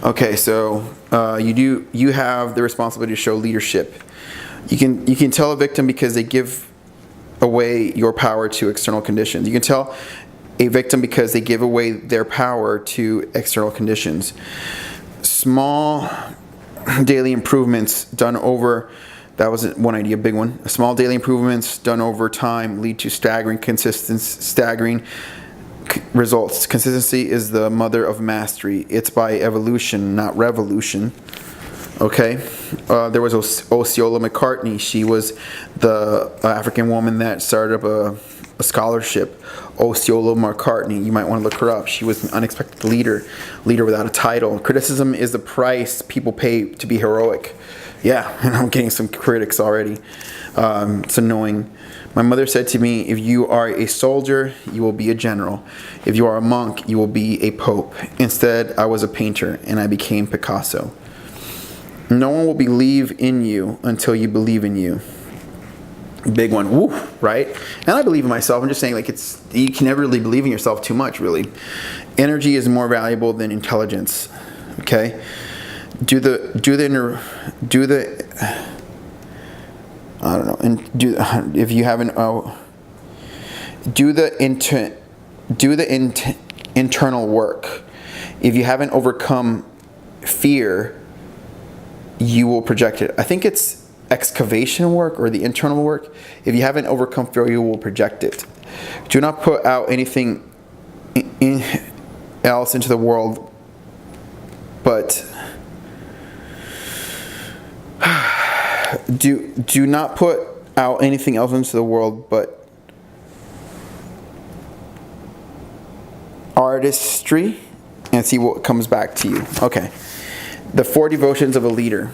Okay, so you have the responsibility to show leadership. You can tell a victim because they give away your power to external conditions. You can tell a victim because they give away their power to external conditions. Small daily improvements done over, that was one idea, big one. Small daily improvements done over time lead to staggering results. Consistency is the mother of mastery. It's by evolution, not revolution. Okay, there was Osceola McCartney. She was the African woman that started up a scholarship. Osceola McCartney. You might want to look her up. She was an unexpected leader without a title. Criticism is the price people pay to be heroic. Yeah, and I'm getting some critics already. It's annoying. My mother said to me, if you are a soldier, you will be a general. If you are a monk, you will be a pope. Instead, I was a painter, and I became Picasso. No one will believe in you until you believe in you. Big one, woo, right? And I believe in myself. I'm just saying, like, you can never really believe in yourself too much, really. Energy is more valuable than intelligence. Okay, do the internal work. If you haven't overcome fear, you will project it. I think it's excavation work or the internal work. If you haven't overcome fear, you will project it. Do not put out anything else into the world, but do not put out anything else into the world but artistry, and see what comes back to you. Okay. The 4 devotions of a leader.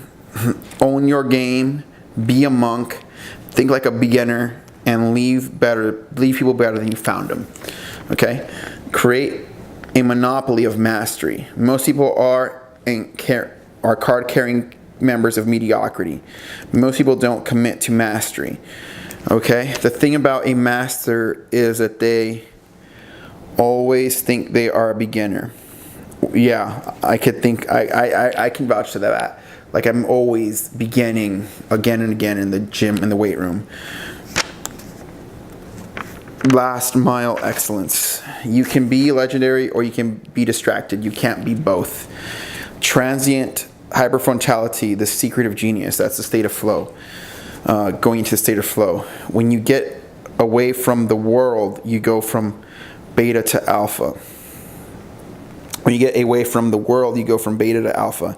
Own your game, be a monk, think like a beginner, and leave people better than you found them. Okay? Create a monopoly of mastery. Most people are card-carrying members of mediocrity. Most people don't commit to mastery. Okay? The thing about a master is that they always think they are a beginner. Yeah, I can vouch to that. Like, I'm always beginning again and again in the gym, in the weight room. Last mile excellence. You can be legendary or you can be distracted. You can't be both. Transient hyperfrontality, the secret of genius. That's the state of flow. Going into the state of flow. When you get away from the world, you go from beta to alpha. When you get away from the world, you go from beta to alpha.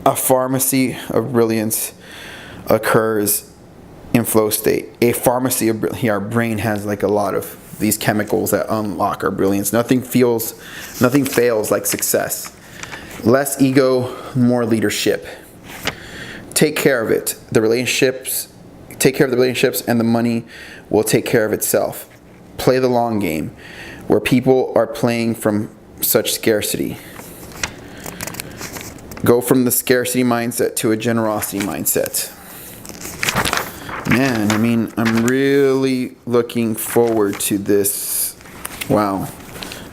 A pharmacy of brilliance occurs in flow state. A pharmacy of brilliance. Our brain has like a lot of these chemicals that unlock our brilliance. Nothing fails like success. Less ego, more leadership. Take care of it. Take care of the relationships, and the money will take care of itself. Play the long game, where people are playing from such scarcity. Go from the scarcity mindset to a generosity mindset. Man, I mean, I'm really looking forward to this. Wow.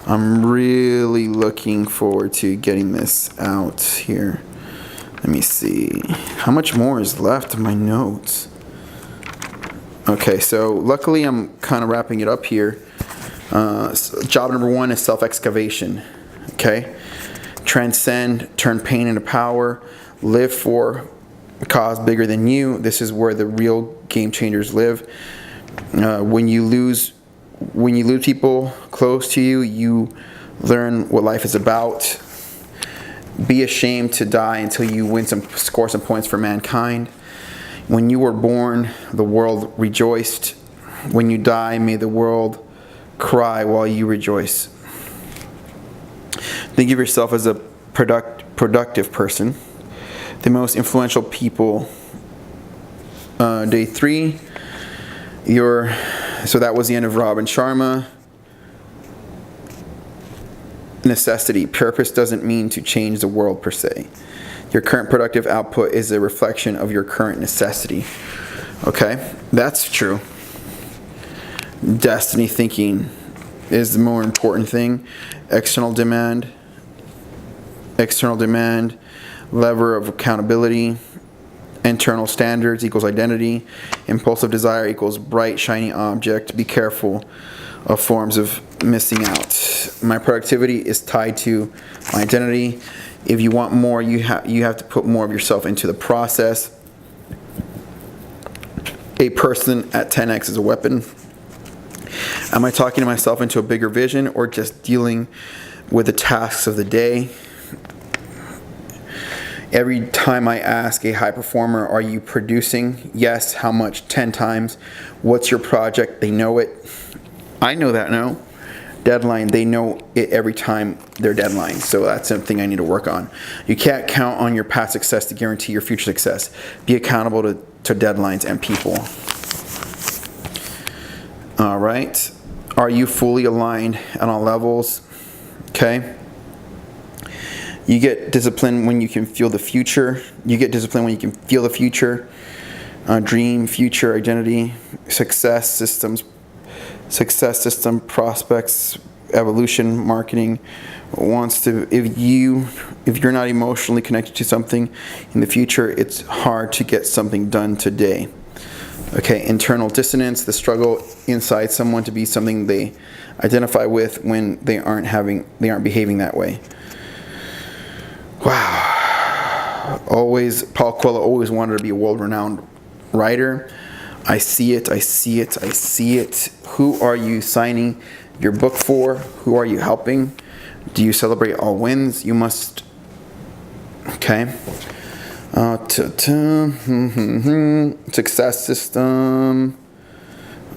I'm really looking forward to getting this out here. Let me see. How much more is left of my notes? Okay, so luckily I'm kind of wrapping it up here. Job number 1 is self-excavation. Okay? Transcend, turn pain into power, live for a cause bigger than you. This is where the real game changers live. When you lose people close to you, you learn what life is about. Be ashamed to die until you score some points for mankind. When you were born, the world rejoiced. When you die, may the world cry while you rejoice. Think of yourself as a productive person. The most influential people. Day 3. So that was the end of Robin Sharma. Necessity. Purpose doesn't mean to change the world per se. Your current productive output is a reflection of your current necessity. Okay? That's true. Destiny thinking. is the more important thing. External demand, lever of accountability. Internal standards equals identity. Impulsive desire equals bright, shiny object. Be careful of forms of missing out. My productivity is tied to my identity. If you want more, you have to put more of yourself into the process. A person at 10x is a weapon. Am I talking to myself into a bigger vision or just dealing with the tasks of the day? Every time I ask a high performer, are you producing? Yes. How much? 10 times. What's your project? They know it. I know that now. Deadline, they know it every time their deadline. So that's something I need to work on. You can't count on your past success to guarantee your future success. Be accountable to deadlines and people. All right. Are you fully aligned on all levels? Okay. You get disciplined when you can feel the future. You get disciplined when you can feel the future. Dream, future, identity, success system, prospects, evolution, marketing. If you're not emotionally connected to something in the future, it's hard to get something done today. Okay, internal dissonance, the struggle inside someone to be something they identify with when they aren't behaving that way. Wow. Paul Coelho always wanted to be a world-renowned writer. I see it. Who are you signing your book for? Who are you helping? Do you celebrate all wins? You must. Okay. Success system,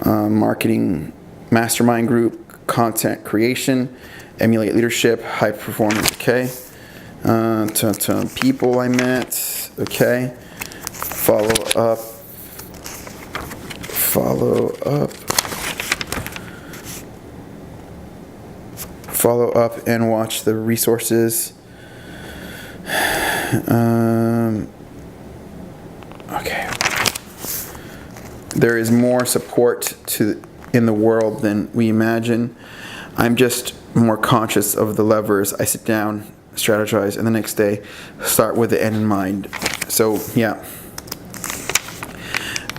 marketing, mastermind group, content creation, emulate leadership, high performance. Okay. People I met. Okay. Follow up and watch the resources. Okay. There is more support in the world than we imagine. I'm just more conscious of the levers. I sit down, strategize, and the next day start with the end in mind. So yeah.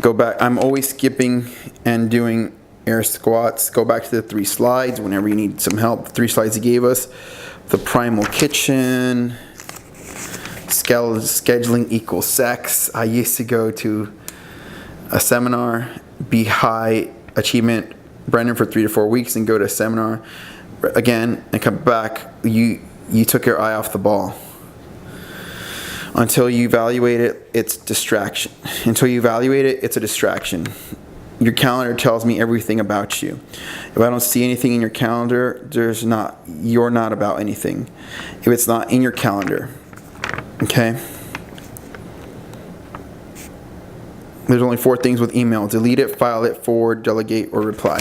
Go back. I'm always skipping and doing air squats. Go back to the 3 slides whenever you need some help. 3 slides he gave us. The primal kitchen. Scheduling equals sex. I used to go to a seminar, be high achievement Brendan for 3 to 4 weeks and go to a seminar again and come back. You took your eye off the ball. Until you evaluate it, it's distraction. Until you evaluate it, it's a distraction. Your calendar tells me everything about you. If I don't see anything in your calendar, you're not about anything. If it's not in your calendar, okay? There's only 4 things with email: delete it, file it, forward, delegate, or reply.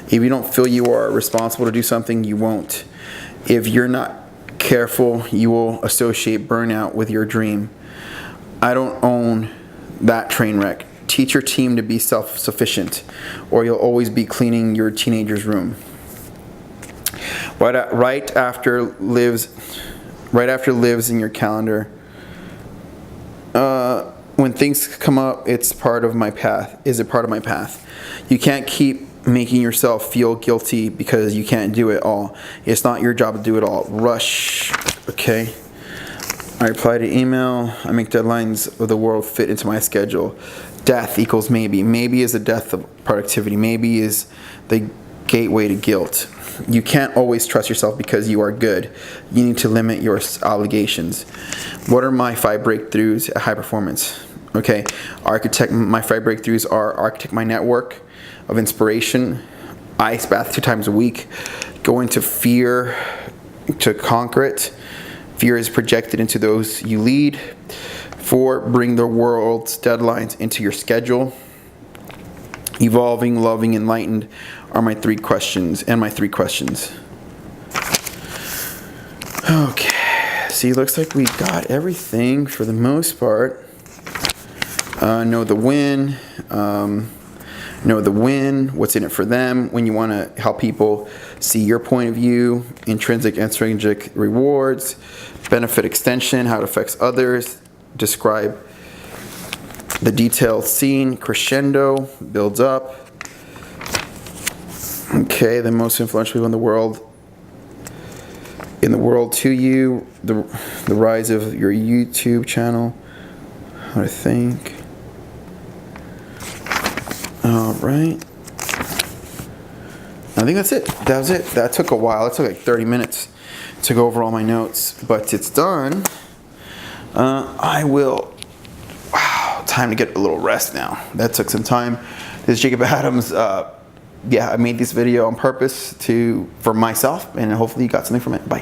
If you don't feel you are responsible to do something, you won't. If you're not careful, you will associate burnout with your dream. I don't own that train wreck. Teach your team to be self-sufficient, or you'll always be cleaning your teenager's room. Right after lives in your calendar. When things come up, it's part of my path. Is it part of my path? You can't keep making yourself feel guilty because you can't do it all. It's not your job to do it all. Rush. Okay. I reply to email. I make deadlines of the world fit into my schedule. Death equals maybe. Maybe is the death of productivity. Maybe is the gateway to guilt. You can't always trust yourself because you are good. You need to limit your obligations. What are my 5 breakthroughs at high performance? Okay. My 5 breakthroughs are architect my network of inspiration, ice bath 2 times a week, go into fear to conquer it. Fear is projected into those you lead. 4, bring the world's deadlines into your schedule. Evolving, loving, enlightened are my 3 questions, and my 3 questions. Okay, see, looks like we got everything for the most part. Know the win. know the win, what's in it for them, when you want to help people see your point of view, intrinsic and extrinsic rewards, benefit extension, how it affects others, describe the detailed scene, crescendo, builds up. Okay, the most influential people in the world to you, the rise of your YouTube channel, how to think. All right. I think that's it. That was it. That took a while. It took like 30 minutes to go over all my notes, but it's done. I will. Wow, time to get a little rest now. That took some time. This is Jacob Adams. Yeah, I made this video on purpose for myself, and hopefully you got something from it. Bye.